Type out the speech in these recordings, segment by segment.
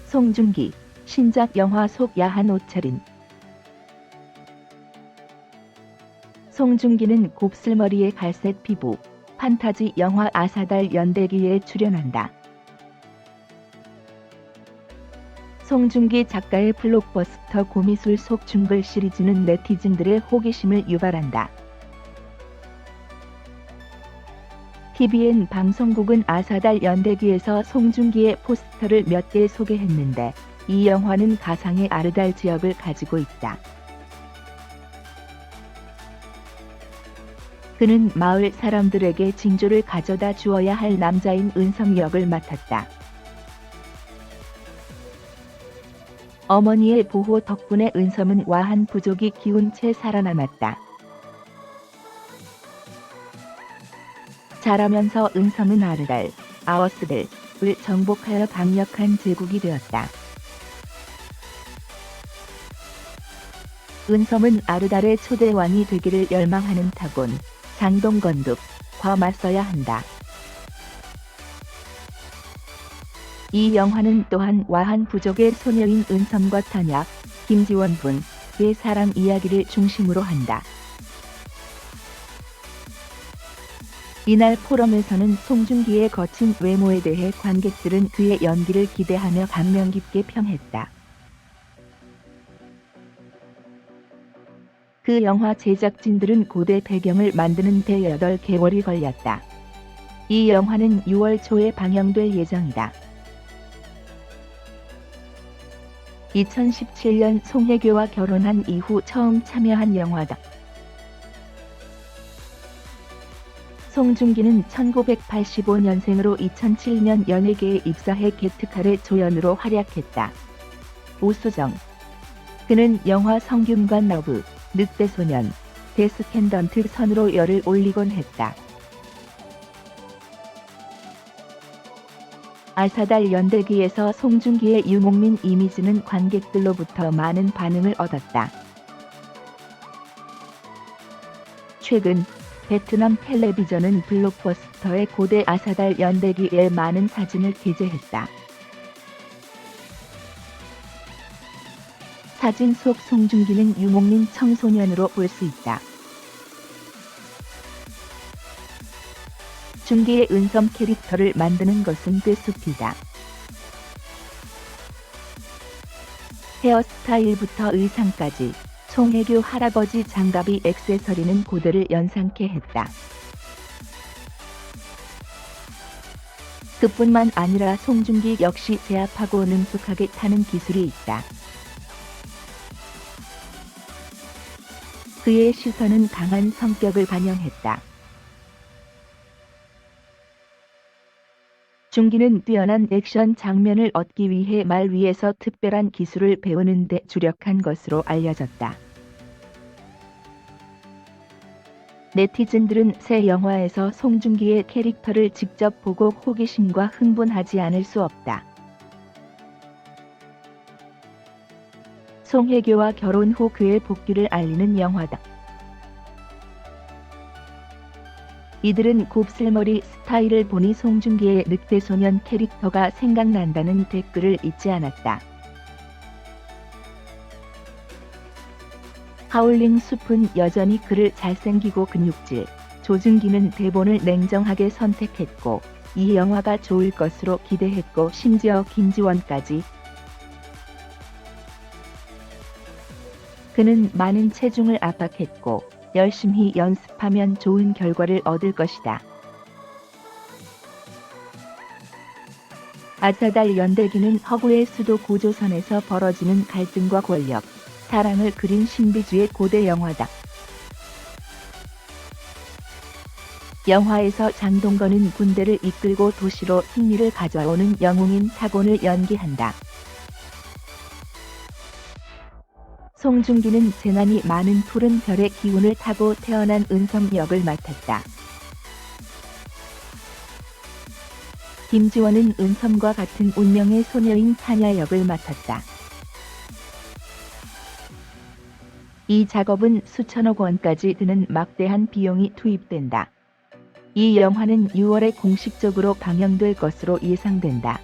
송중기, 신작 영화 속 야한 옷차림. 송중기는 곱슬머리에 갈색 피부, 판타지 영화 아사달 연대기에 출연한다. 송중기 작가의 블록버스터 고미술 속 중글 시리즈는 네티즌들의 호기심을 유발한다. TVN 방송국은 아사달 연대기에서 송중기의 포스터를 몇 개 소개했는데 이 영화는 가상의 아르달 지역을 가지고 있다. 그는 마을 사람들에게 징조를 가져다 주어야 할 남자인 은섬 역을 맡았다. 어머니의 보호 덕분에 은섬은 와한 부족이 기운 채 살아남았다. 자라면서 은섬은 아르달, 아워스들을 정복하여 강력한 제국이 되었다. 은섬은 아르달의 초대왕이 되기를 열망하는 타곤, 장동건둑과 맞서야 한다. 이 영화는 또한 와한 부족의 소녀인 은섬과 탄약, 김지원 분의 사랑 이야기를 중심으로 한다. 이날 포럼에서는 송중기의 거친 외모에 대해 관객들은 그의 연기를 기대하며 감명 깊게 평했다. 그 영화 제작진들은 고대 배경을 만드는 데 8개월이 걸렸다. 이 영화는 6월 초에 방영될 예정이다. 2017년 송혜교와 결혼한 이후 처음 참여한 영화다. 송중기는 1985년생으로 2007년 연예계에 입사해 게트칼의 조연으로 활약했다. 오수정. 그는 영화 성균관 러브, 늑대소년, 데스캔던트 선으로 열을 올리곤 했다. 아사달 연대기에서 송중기의 유목민 이미지는 관객들로부터 많은 반응을 얻었다. 최근 베트남 텔레비전은 블록버스터의 고대 아사달 연대기에 많은 사진을 게재했다. 사진 속 송중기는 유목민 청소년으로 볼 수 있다. 중기의 은섬 캐릭터를 만드는 것은 꽤 숲이다. 헤어스타일부터 의상까지 송혜교 할아버지 장갑이 액세서리는 고대를 연상케 했다. 그뿐만 아니라 송중기 역시 제압하고 능숙하게 타는 기술이 있다. 그의 시선은 강한 성격을 반영했다. 중기는 뛰어난 액션 장면을 얻기 위해 말 위에서 특별한 기술을 배우는 데 주력한 것으로 알려졌다. 네티즌들은 새 영화에서 송중기의 캐릭터를 직접 보고 호기심과 흥분하지 않을 수 없다. 송혜교와 결혼 후 그의 복귀를 알리는 영화다. 이들은 곱슬머리 스타일을 보니 송중기의 늑대소년 캐릭터가 생각난다는 댓글을 잊지 않았다. 하울링 숲은 여전히 그를 잘생기고 근육질, 조중기는 대본을 냉정하게 선택했고 이 영화가 좋을 것으로 기대했고 심지어 김지원까지. 그는 많은 체중을 압박했고 열심히 연습하면 좋은 결과를 얻을 것이다. 아사달 연대기는 허구의 수도 고조선에서 벌어지는 갈등과 권력, 사랑을 그린 신비주의 고대 영화다. 영화에서 장동건은 군대를 이끌고 도시로 승리를 가져오는 영웅인 타곤을 연기한다. 송중기는 재난이 많은 푸른 별의 기운을 타고 태어난 은섬 역을 맡았다. 김지원은 은섬과 같은 운명의 소녀인 타냐 역을 맡았다. 이 작업은 수천억 원까지 드는 막대한 비용이 투입된다. 이 영화는 6월에 공식적으로 방영될 것으로 예상된다.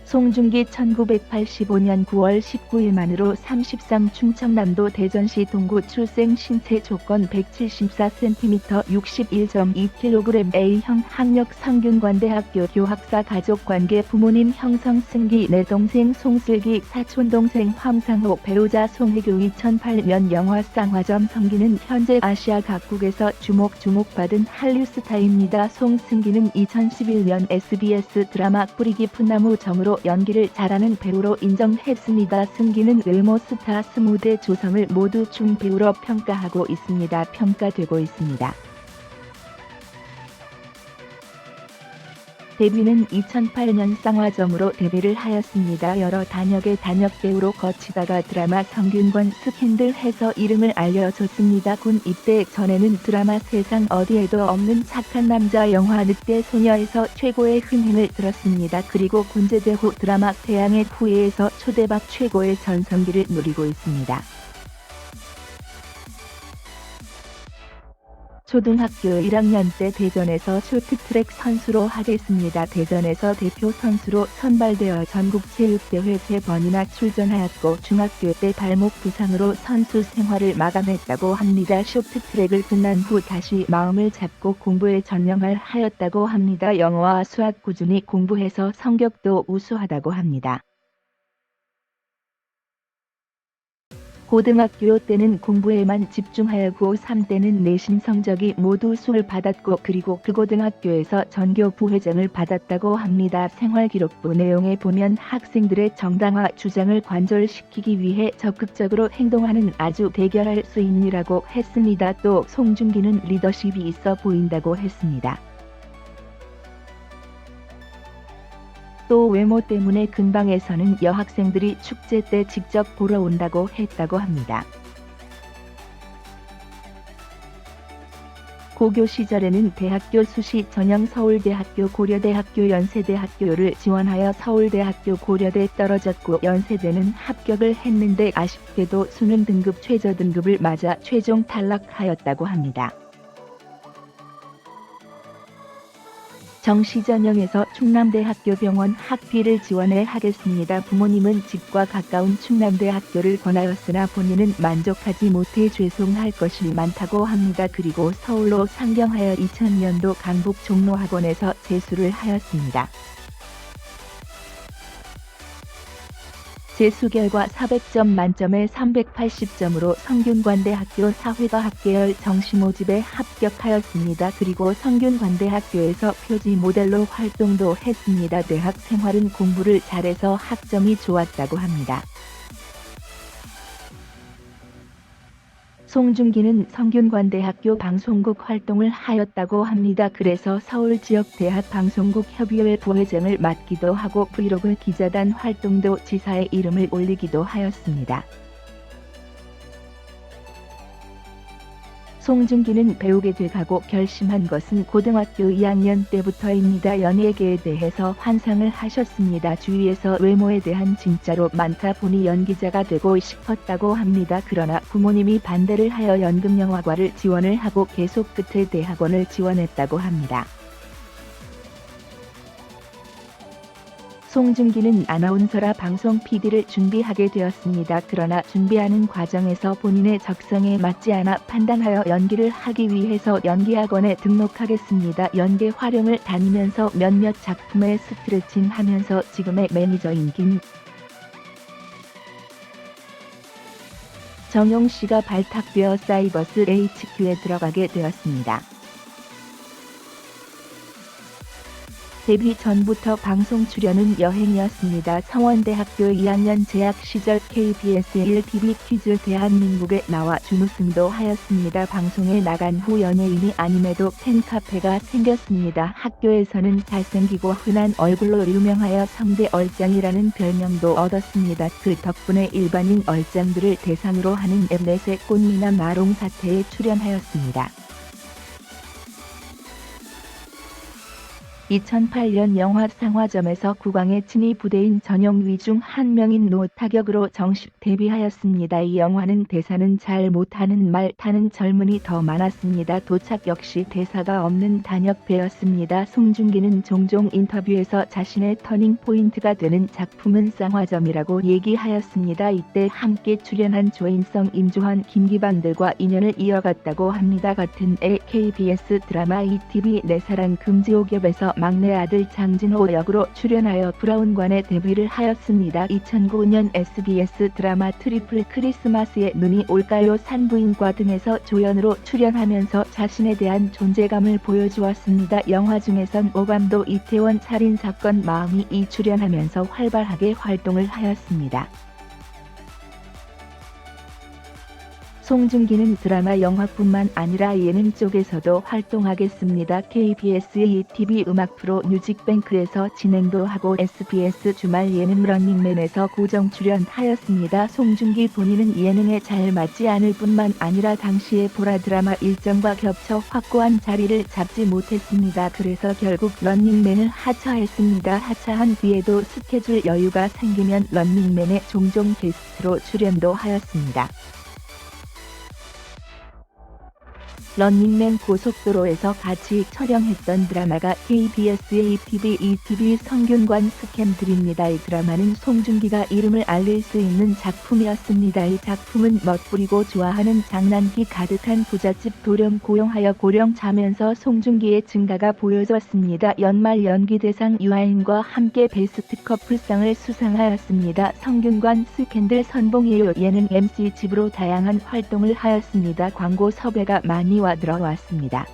송중기 1985년 9월 19일 만으로 33 충청남도 대전시 동구 출생 신체 조건 174cm 61.2kg A형 학력 성균관대학교 교학사 가족관계 부모님 형성 승기 내 동생 송슬기 사촌동생 황상호 배우자 송혜교 2008년 영화 쌍화점 성기는 현재 아시아 각국에서 주목받은 한류 스타입니다. 송승기는 2011년 SBS 드라마 뿌리 깊은 나무 정으로 연기를 잘하는 배우로 인정했습니다. 승기는 외모 스타 20대 조성을 모두 중배우로 평가되고 있습니다. 데뷔는 2008년 쌍화점으로 데뷔를 하였습니다. 여러 단역의 단역배우로 거치다가 드라마 성균관 스캔들해서 이름을 알려줬습니다. 군 입대 전에는 드라마 세상 어디에도 없는 착한 남자 영화 늑대 소녀에서 최고의 흥행을 들었습니다. 그리고 군제대 후 드라마 태양의 후예에서 초대박 최고의 전성기를 누리고 있습니다. 초등학교 1학년 때 대전에서 쇼트트랙 선수로 하겠습니다. 대전에서 대표 선수로 선발되어 전국체육대회 3번이나 출전하였고 중학교 때 발목 부상으로 선수 생활을 마감했다고 합니다. 쇼트트랙을 끝난 후 다시 마음을 잡고 공부에 전념을 하였다고 합니다. 영어와 수학 꾸준히 공부해서 성적도 우수하다고 합니다. 고등학교 때는 공부에만 집중하였고 고3 때는 내신 성적이 모두 수를 받았고 그리고 그 고등학교에서 전교 부회장을 받았다고 합니다. 생활기록부 내용에 보면 학생들의 정당화 주장을 관철시키기 위해 적극적으로 행동하는 아주 대결할 수 있니라고 했습니다. 또 송중기는 리더십이 있어 보인다고 했습니다. 또 외모 때문에 근방에서는 여학생들이 축제 때 직접 보러 온다고 했다고 합니다. 고교 시절에는 대학교 수시 전형 서울대학교 고려대학교 연세대학교를 지원하여 서울대학교 고려대 떨어졌고 연세대는 합격을 했는데 아쉽게도 수능 등급 최저 등급을 맞아 최종 탈락하였다고 합니다. 정시전형에서 충남대학교 병원 학비를 지원해 하겠습니다. 부모님은 집과 가까운 충남대학교를 권하였으나 본인은 만족하지 못해 죄송할 것이 많다고 합니다. 그리고 서울로 상경하여 2000년도 강북 종로학원에서 재수를 하였습니다. 재수 결과 400점 만점에 380점으로 성균관대학교 사회과학계열 정시모집에 합격하였습니다. 그리고 성균관대학교에서 표지 모델로 활동도 했습니다. 대학 생활은 공부를 잘해서 학점이 좋았다고 합니다. 송중기는 성균관대학교 방송국 활동을 하였다고 합니다. 그래서 서울 지역 대학 방송국 협의회 부회장을 맡기도 하고 브이로그 기자단 활동도 지사의 이름을 올리기도 하였습니다. 송중기는 배우게 돼가고 결심한 것은 고등학교 2학년 때부터입니다. 연예계에 대해서 환상을 하셨습니다. 주위에서 외모에 대한 진짜로 많다 보니 연기자가 되고 싶었다고 합니다. 그러나 부모님이 반대를 하여 연극영화과를 지원을 하고 계속 끝에 대학원을 지원했다고 합니다. 송중기는 아나운서라 방송 PD를 준비하게 되었습니다. 그러나 준비하는 과정에서 본인의 적성에 맞지 않아 판단하여 연기를 하기 위해서 연기학원에 등록하겠습니다. 연계 활용을 다니면서 몇몇 작품에 스트레칭하면서 지금의 매니저인 김정용 씨가 발탁되어 사이버스 HQ에 들어가게 되었습니다. 데뷔 전부터 방송 출연은 여행이었습니다. 성원대학교 2학년 재학 시절 KBS 1TV 퀴즈 대한민국에 나와 준우승도 하였습니다. 방송에 나간 후 연예인이 아님에도 팬카페가 생겼습니다. 학교에서는 잘생기고 흔한 얼굴로 유명하여 성대 얼짱이라는 별명도 얻었습니다. 그 덕분에 일반인 얼짱들을 대상으로 하는 엠넷의 꽃미남 아롱 사태에 출연하였습니다. 2008년 영화 상화점에서 국왕의 친위 부대인 전용위 중 한 명인 노타격으로 정식 데뷔하였습니다. 이 영화는 대사는 잘 못하는 말 타는 젊은이 더 많았습니다. 도착 역시 대사가 없는 단역배였습니다. 송중기는 종종 인터뷰에서 자신의 터닝 포인트가 되는 작품은 상화점이라고 얘기하였습니다. 이때 함께 출연한 조인성, 임주환, 김기방들과 인연을 이어갔다고 합니다. 같은 해 KBS 드라마 ETV 내 사랑 금지옥엽에서 막내 아들 장진호 역으로 출연하여 브라운관에 데뷔를 하였습니다. 2009년 SBS 드라마 트리플 크리스마스에 눈이 올까요 산부인과 등에서 조연으로 출연하면서 자신에 대한 존재감을 보여주었습니다. 영화 중에선 오감도 이태원 살인사건 마음이 이 출연하면서 활발하게 활동을 하였습니다. 송중기는 드라마 영화뿐만 아니라 예능 쪽에서도 활동하겠습니다. KBS의 ETV 음악 프로 뮤직뱅크에서 진행도 하고 SBS 주말 예능 런닝맨에서 고정 출연하였습니다. 송중기 본인은 예능에 잘 맞지 않을 뿐만 아니라 당시의 보라 드라마 일정과 겹쳐 확고한 자리를 잡지 못했습니다. 그래서 결국 런닝맨을 하차했습니다. 하차한 뒤에도 스케줄 여유가 생기면 런닝맨에 종종 게스트로 출연도 하였습니다. 런닝맨 고속도로에서 같이 촬영했던 드라마가 KBS의 ETV 성균관 스캠들입니다. 이 드라마는 송중기가 이름을 알릴 수 있는 작품이었습니다. 이 작품은 멋부리고 좋아하는 장난기 가득한 부잣집 도령 고용하여 고령 자면서 송중기의 증가가 보여졌습니다. 연말 연기대상 유아인과 함께 베스트 커플상을 수상하였습니다. 성균관 스캔들 선봉예요 예능 MC 집으로 다양한 활동을 하였습니다. 광고 섭외가 많이 들어왔습니다.